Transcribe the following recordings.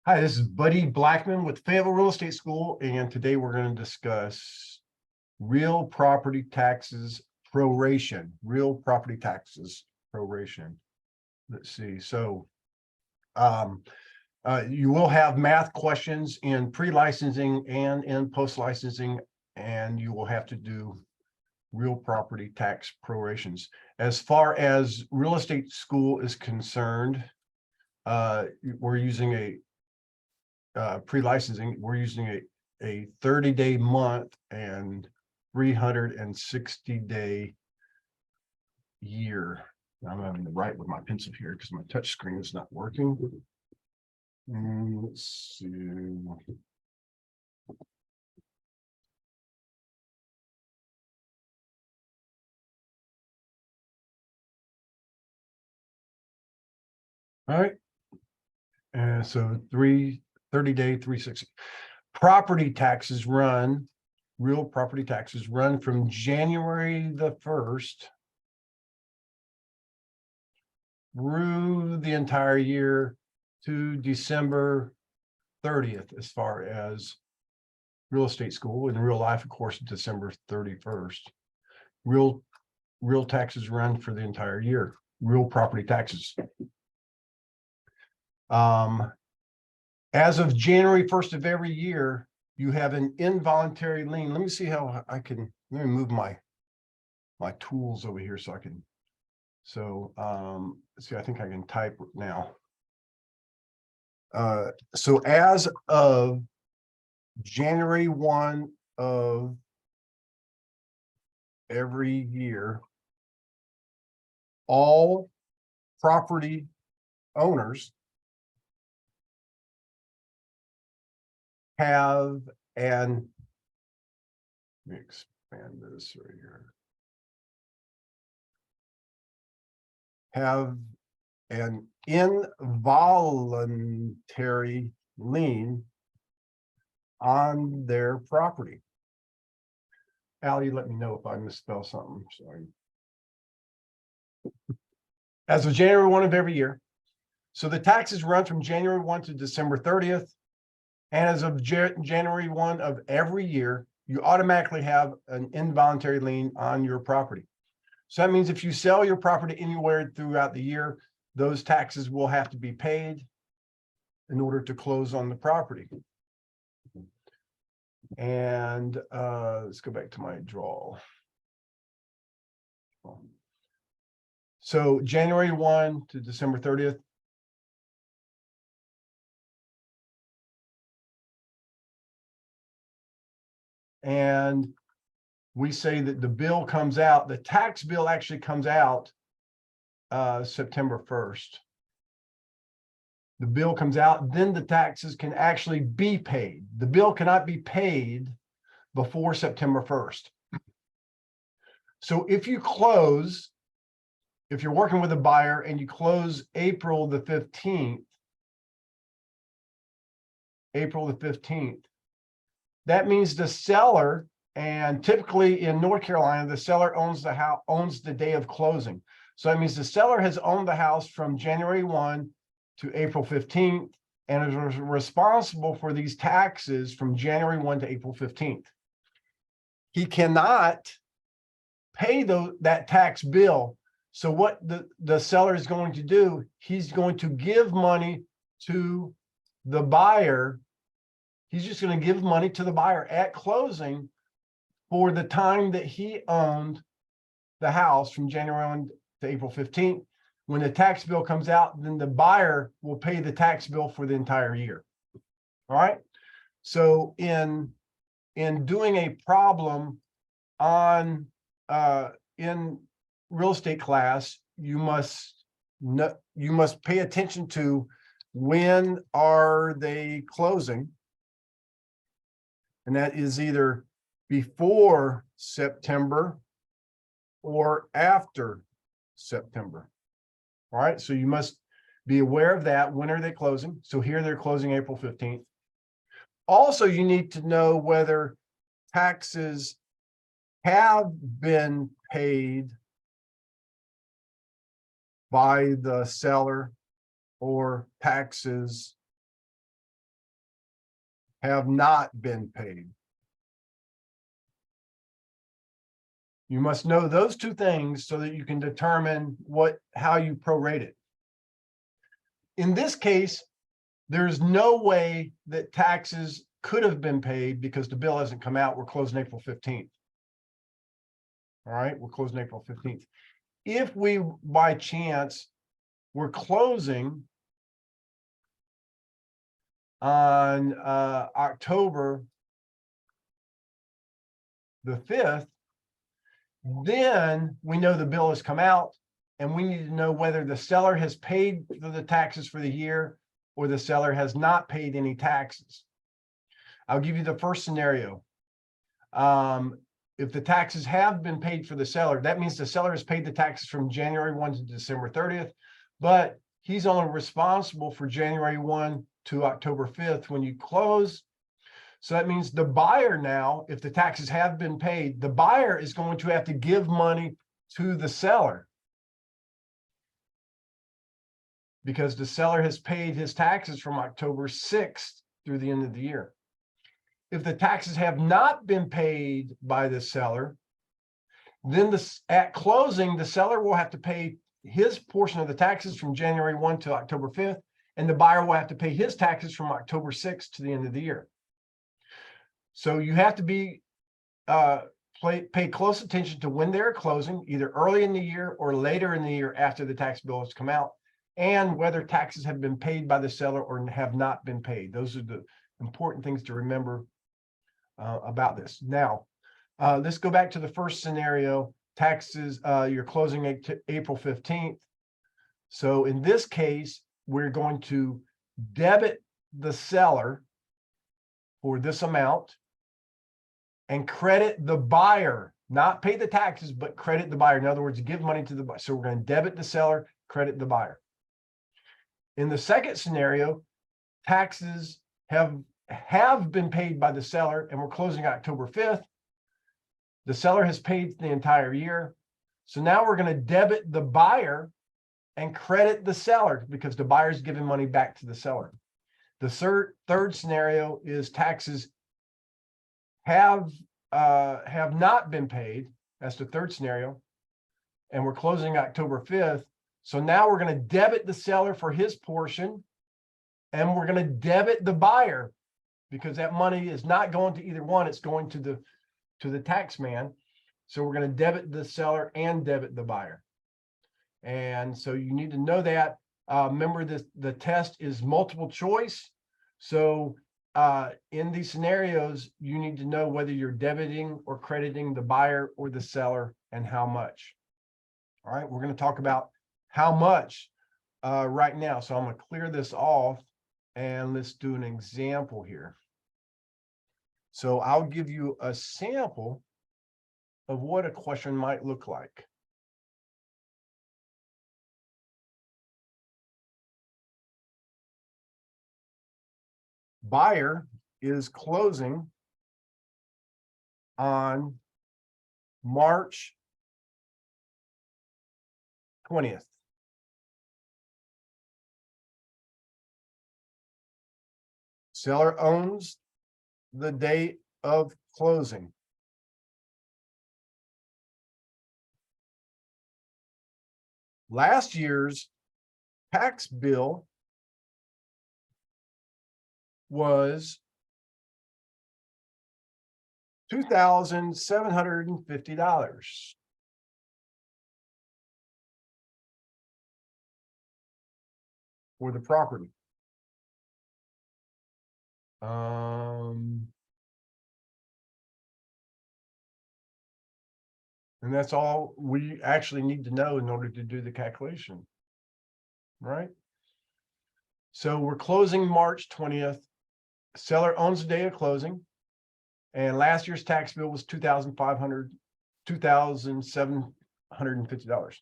Hi, this is Buddy Blackman with Fayetteville Real Estate School, and today we're going to discuss real property taxes proration. Real property taxes proration. Let's see. You will have math questions in pre-licensing and in post-licensing, and you will have to do real property tax prorations. As far as real estate school is concerned, we're using a pre-licensing, we're using a 30-day month and 360-day year. I'm having to write with my pencil here because my touch screen is not working. Let's see. All right. And so 30-day, 360. Property taxes run, real property taxes run from January the 1st through the entire year to December 30th, as far as real estate school. In real life, of course, December 31st. Real taxes run for the entire year. Real property taxes. As of January 1st of every year, you have an involuntary lien. Let me see how I can, let me move my tools over here so I can, see, I think I can type now. So as of January 1 of every year, all property owners have an, let me expand this right here, have an involuntary lien on their property. Allie, let me know if I misspell something. Sorry. As of January 1 of every year. So the taxes run from January 1 to December 30th. And as of January 1 of every year, you automatically have an involuntary lien on your property. So that means if you sell your property anywhere throughout the year, those taxes will have to be paid in order to close on the property. And let's go back to my draw. So January 1 to December 30th. And we say that the bill comes out, the tax bill actually comes out September 1st. The bill comes out, then the taxes can actually be paid. The bill cannot be paid before September 1st. So if you close, if you're working with a buyer and you close April the 15th, that means the seller, and typically in North Carolina, the seller owns the house, owns the day of closing. So that means the seller has owned the house from January 1 to April 15th and is responsible for these taxes from January 1 to April 15th. He cannot pay that tax bill. So what the seller is going to do, he's going to give money to the buyer. He's just going to give money to the buyer at closing for the time that he owned the house from January 1 to April 15th. When the tax bill comes out, then the buyer will pay the tax bill for the entire year. All right. So in doing a problem on in real estate class, you must pay attention to when are they closing. And that is either before September or after September. All right, so you must be aware of that. When are they closing? So here they're closing April 15th. Also, you need to know whether taxes have been paid by the seller or taxes have not been paid. You must know those two things so that you can determine how you prorate it. In this case, there's no way that taxes could have been paid because the bill hasn't come out. We're closing April 15th. All right, we're closing April 15th. If we, by chance, we're closing on October the 5th, then we know the bill has come out and we need to know whether the seller has paid the taxes for the year or the seller has not paid any taxes. I'll give you the first scenario. If the taxes have been paid for the seller, that means the seller has paid the taxes from January 1 to December 30th, but he's only responsible for January 1 to October 5th when you close. So that means the buyer now, if the taxes have been paid, the buyer is going to have to give money to the seller because the seller has paid his taxes from October 6th through the end of the year. If the taxes have not been paid by the seller, then at closing, the seller will have to pay his portion of the taxes from January 1 to October 5th, and the buyer will have to pay his taxes from October 6th to the end of the year. So you have to be pay close attention to when they're closing, either early in the year or later in the year after the tax bill has come out, and whether taxes have been paid by the seller or have not been paid. Those are the important things to remember about this. Now, let's go back to the first scenario. Taxes, you're closing April 15th. So in this case, we're going to debit the seller for this amount and credit the buyer, not pay the taxes, but credit the buyer. In other words, give money to the buyer. So we're going to debit the seller, credit the buyer. In the second scenario, taxes have been paid by the seller and we're closing October 5th. The seller has paid the entire year. So now we're going to debit the buyer and credit the seller because the buyer is giving money back to the seller. The third scenario is taxes have not been paid. That's the third scenario. And we're closing October 5th. So now we're going to debit the seller for his portion and we're going to debit the buyer because that money is not going to either one. It's going to the tax man. So we're going to debit the seller and debit the buyer. And so you need to know that. Remember, the test is multiple choice. So in these scenarios, you need to know whether you're debiting or crediting the buyer or the seller and how much. All right, we're going to talk about how much right now. So I'm going to clear this off and let's do an example here. So I'll give you a sample of what a question might look like. Buyer is closing on March 20th. Seller owns the date of closing. Last year's tax bill was $2,750 for the property. And that's all we actually need to know in order to do the calculation, right? So we're closing March 20th. Seller owns the day of closing. And last year's tax bill was $2,750.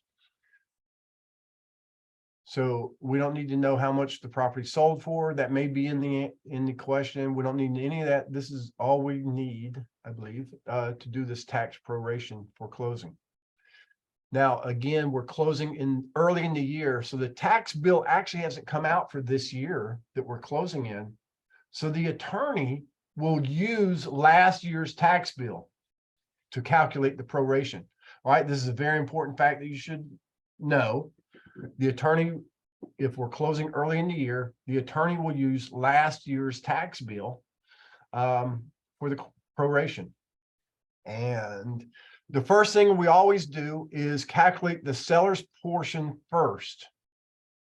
So we don't need to know how much the property sold for. That may be in the question. We don't need any of that. This is all we need, I believe, to do this tax proration for closing. Now, again, we're closing early in the year. So the tax bill actually hasn't come out for this year that we're closing in. So the attorney will use last year's tax bill to calculate the proration. All right, this is a very important fact that you should know. The attorney, if we're closing early in the year, the attorney will use last year's tax bill for the proration. And the first thing we always do is calculate the seller's portion first.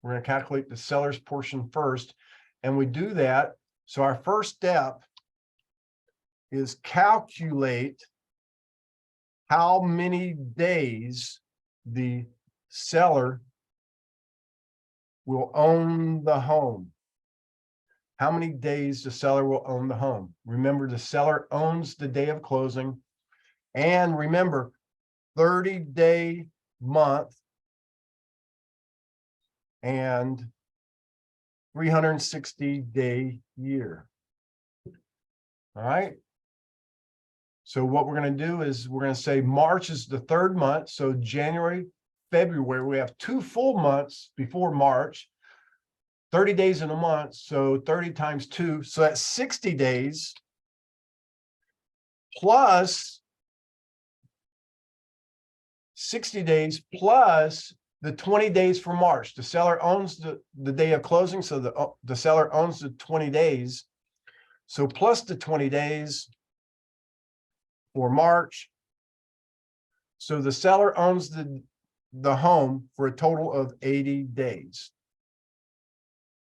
We're going to calculate the seller's portion first. And we do that. So our first step is calculate how many days the seller will own the home. How many days the seller will own the home. Remember, the seller owns the day of closing. And remember, 30-day month and 360-day year. All right. So what we're going to do is we're going to say March is the third month. So January, February, we have 2 full months before March, 30 days in a month. So 30 times 2. So that's 60 days plus 60 days plus the 20 days for March. The seller owns the day of closing. So the seller owns the 20 days. So plus the 20 days for March. So the seller owns the home for a total of 80 days.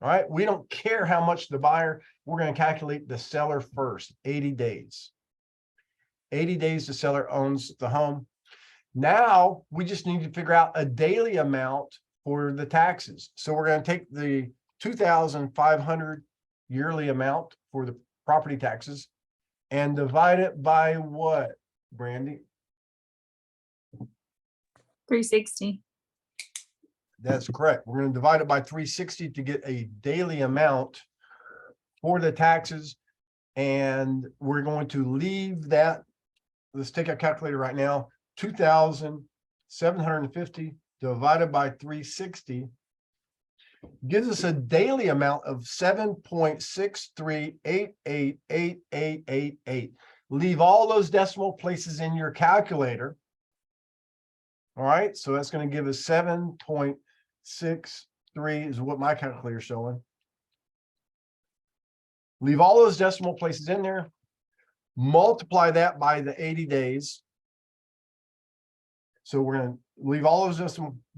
All right. We don't care how much the buyer, we're going to calculate the seller first, 80 days. 80 days the seller owns the home. Now we just need to figure out a daily amount for the taxes. So we're going to take the 2,500 yearly amount for the property taxes and divide it by what, Brandy? 360. That's correct. We're going to divide it by 360 to get a daily amount for the taxes. And we're going to leave that. Let's take a calculator right now. 2,750 divided by 360 gives us a daily amount of 7.63888888. Leave all those decimal places in your calculator. All right, so that's going to give us 7.63 is what my calculator is showing. Leave all those decimal places in there. Multiply that by the 80 days. So we're going to leave all those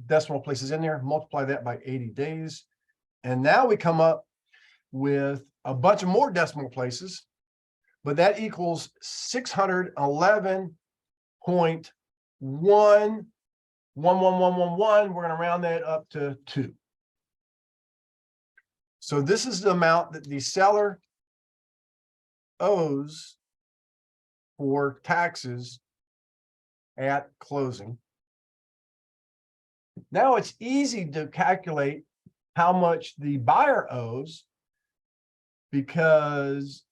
decimal places in there, multiply that by 80 days. And now we come up with a bunch of more decimal places, but that equals 611.1111111. We're going to round that up to 2. So this is the amount that the seller owes for taxes at closing. Now it's easy to calculate how much the buyer owes because,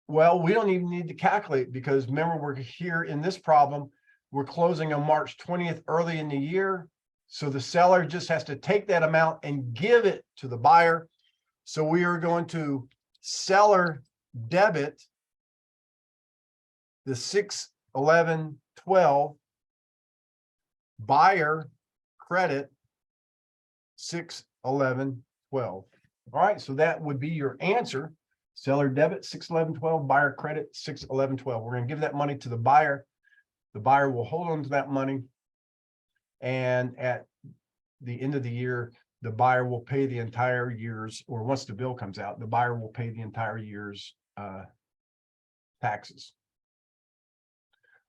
well, we don't even need to calculate because remember, we're here in this problem, we're closing on March 20th early in the year. So the seller just has to take that amount and give it to the buyer. So we are going to seller debit the 61112, buyer credit 61112. All right, so that would be your answer. Seller debit 61112, buyer credit 61112. We're going to give that money to the buyer. The buyer will hold on to that money, and at the end of the year, the buyer will pay the entire year's, or once the bill comes out, the buyer will pay the entire year's taxes.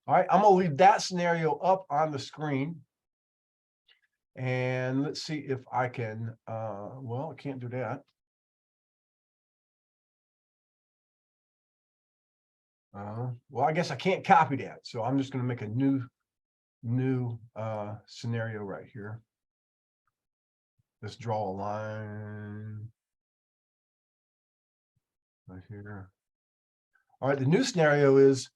All right, I'm going to leave that scenario up on the screen. And let's see if I can, well, I can't do that. Well, I guess I can't copy that. So I'm just going to make a new scenario right here. Let's draw a line right here. All right, the new scenario is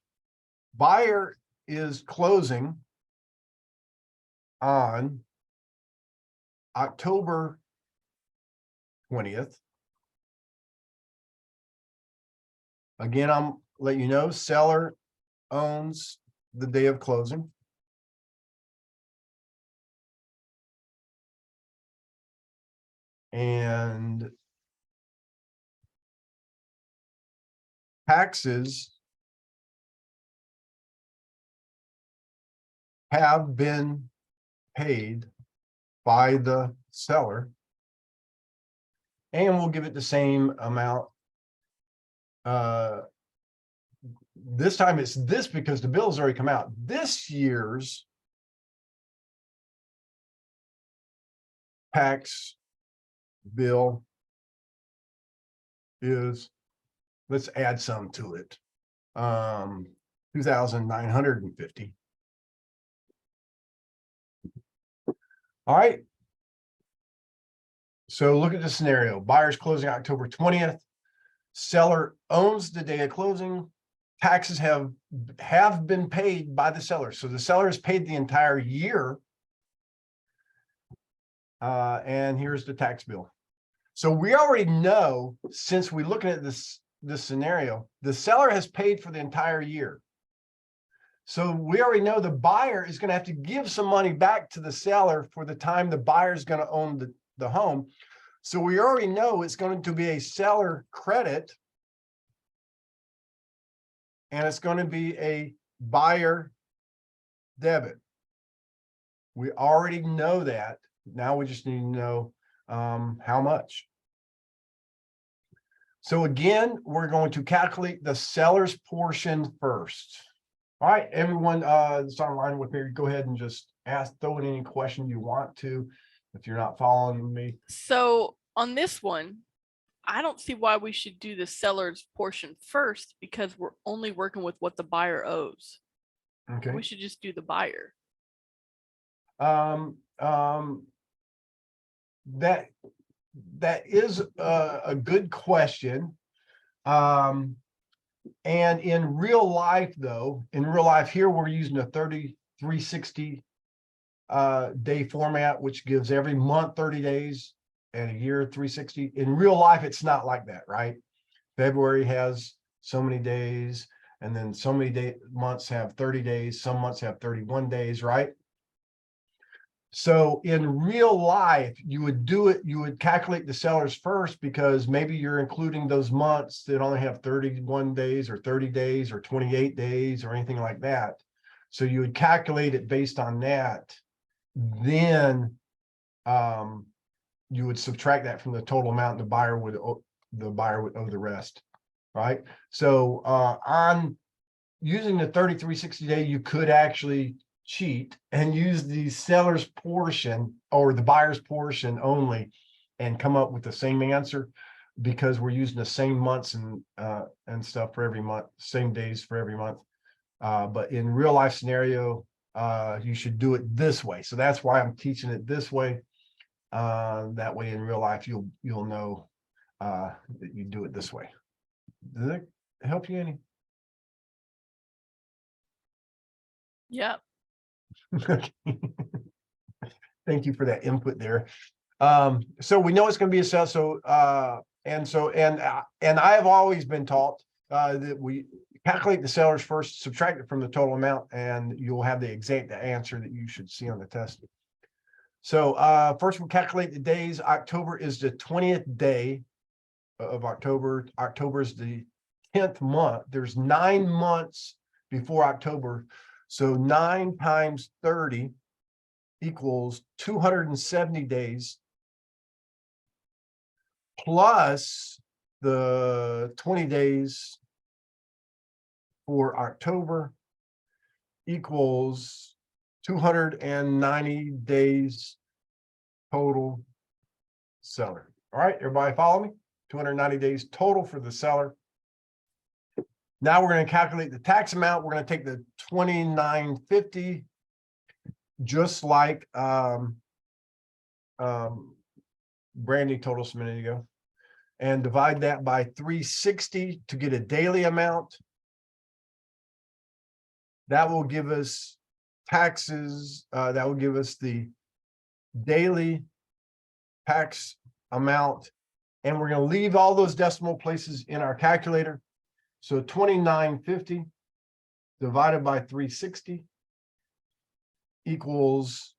buyer is closing on October 20th. Again, I'm letting you know, seller owns the day of closing. And taxes have been paid by the seller. And we'll give it the same amount. This time it's this because the bill's already come out. This year's tax bill is, let's add some to it. 2,950. All right. So look at the scenario. Buyer's closing October 20th. Seller owns the day of closing. Taxes have been paid by the seller. So the seller has paid the entire year. And here's the tax bill. So we already know, since we're looking at this scenario, the seller has paid for the entire year. So we already know the buyer is going to have to give some money back to the seller for the time the buyer is going to own the home. So we already know it's going to be a seller credit, and it's going to be a buyer debit. We already know that. Now we just need to know how much. So again, we're going to calculate the seller's portion first. All right, everyone that's online with me, go ahead and just throw in any question you want to, if you're not following me. So on this one, I don't see why we should do the seller's portion first, because we're only working with what the buyer owes. Okay. We should just do the buyer. That is a good question. And in real life, though, here we're using a 360 day format, which gives every month 30 days and a year 360. In real life, it's not like that, right? February has so many days, and then so many months have 30 days, some months have 31 days, right? So in real life, you would calculate the sellers first, because maybe you're including those months that only have 31 days or 30 days or 28 days or anything like that. So you would calculate it based on that. Then you would subtract that from the total amount, and the buyer would owe the rest, right? So on using the 3360 day, you could actually cheat and use the seller's portion or the buyer's portion only and come up with the same answer, because we're using the same months and stuff for every month, same days for every month. But in real life scenario, you should do it this way. So that's why I'm teaching it this way. That way in real life, you'll know that you do it this way. Does it help you any? Yep. Thank you for that input there. So we know it's going to be a sell. So and I have always been taught that we calculate the sellers first, subtract it from the total amount, and you'll have the exact answer that you should see on the test. So first we'll calculate the days. October is the 20th day of October. October is the 10th month. There's 9 months before October. So 9 times 30 equals 270 days, plus the 20 days for October equals 290 days total seller. All right, everybody follow me? 290 days total for the seller. Now we're going to calculate the tax amount. We're going to take the 2,950, just like Brandy told us a minute ago, and divide that by 360 to get a daily amount. That will give us taxes. That will give us the daily tax amount. And we're going to leave all those decimal places in our calculator. So 2950 divided by 360 equals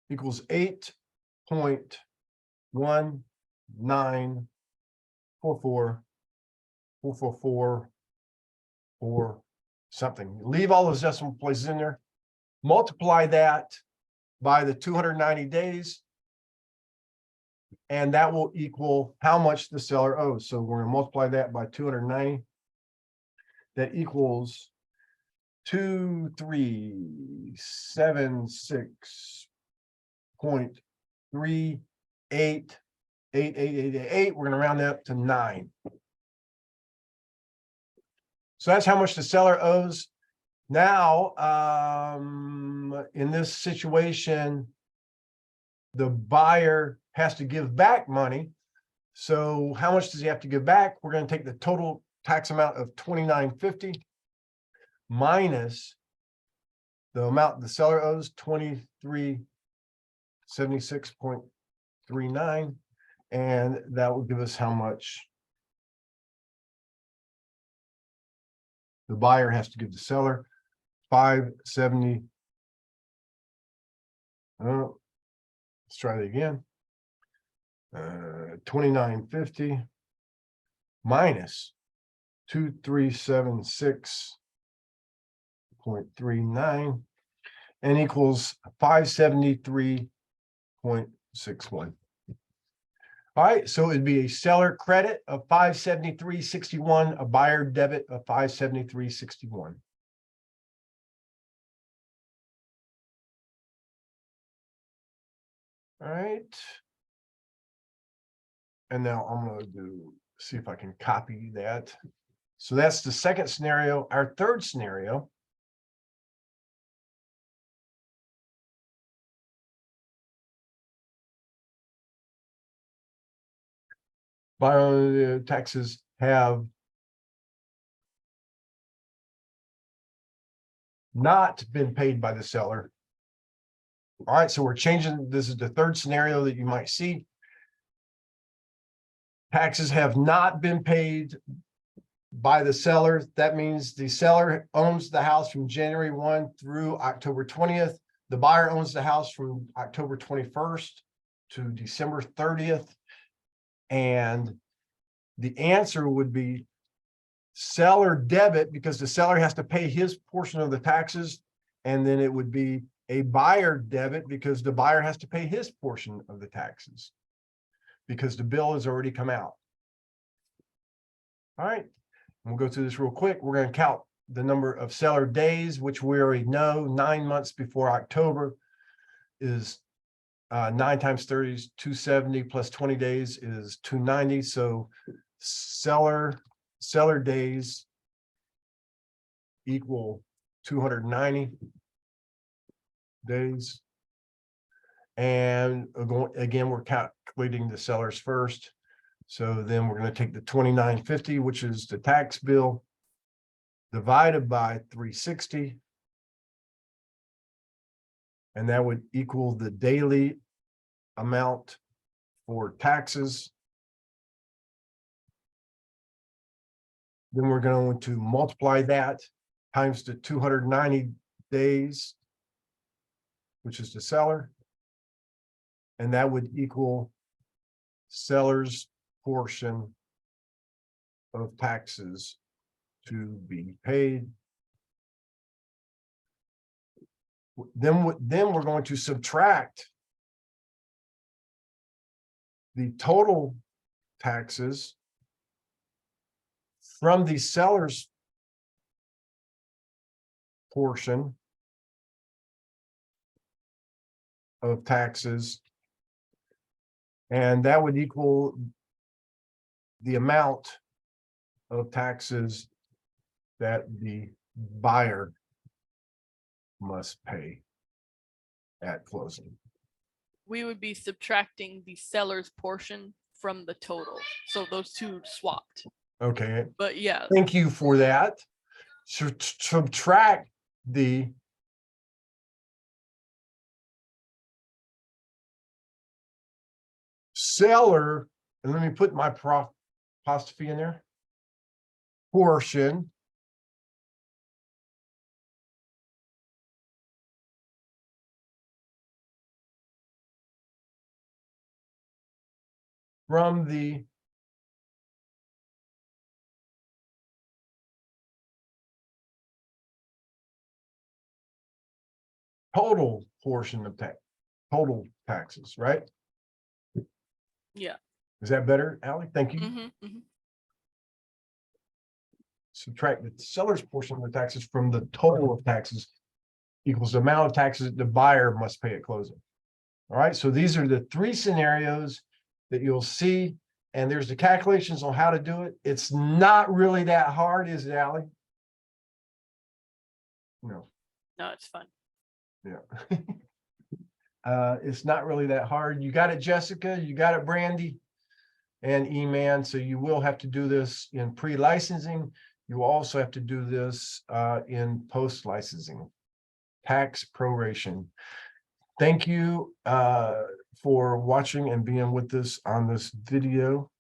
8.1944444 something. Leave all those decimal places in there. Multiply that by the 290 days. And that will equal how much the seller owes. So we're going to multiply that by 290. That equals 2376.388888. We're going to round that up to 9. So that's how much the seller owes. Now, in this situation, the buyer has to give back money. So how much does he have to give back? We're going to take the total tax amount of $29.50 minus the amount the seller owes, $2376.39, and that will give us how much the buyer has to give the seller. 570. Let's try that again. 2950 minus 2376.39 and equals 573.61. All right, so it'd be a seller credit of 573.61, a buyer debit of 573.61. All right. And now I'm going to see if I can copy that. So that's the second scenario. Our third scenario. Buyer taxes have not been paid by the seller. All right, so we're changing. This is the third scenario that you might see. Taxes have not been paid by the seller. That means the seller owns the house from January 1 through October 20th. The buyer owns the house from October 21st to December 30th. And the answer would be seller debit, because the seller has to pay his portion of the taxes. And then it would be a buyer debit because the buyer has to pay his portion of the taxes because the bill has already come out. All right, we'll go through this real quick. We're going to count the number of seller days, which we already know. 9 months before October is 9 times 30 is 270 plus 20 days is 290. So seller days equal 290 days. And again, we're calculating the sellers first. So then we're going to take the 2950, which is the tax bill, divided by 360. And that would equal the daily amount for taxes. Then we're going to multiply that times the 290 days, which is the seller. And that would equal seller's portion of taxes to be paid. Then we're going to subtract the total taxes from the seller's portion of taxes, and that would equal the amount of taxes that the buyer must pay at closing. We would be subtracting the seller's portion from the total. So those two swapped. Okay, But yeah, thank you for that. So subtract the seller, and let me put my apostrophe in there. Portion. From the total portion of total taxes, right? Yeah. Is that better, Ally? Thank you. Mhm. Subtract the seller's portion of the taxes from the total of taxes equals the amount of taxes that the buyer must pay at closing. All right, so these are the three scenarios that you'll see, and there's the calculations on how to do it. It's not really that hard, is it, Ally? No. No, it's fun. Yeah. It's not really that hard. You got it, Jessica. You got it, Brandy, and E-Man. So you will have to do this in pre-licensing. You will also have to do this in post-licensing. Tax proration. Thank you for watching and being with us on this video.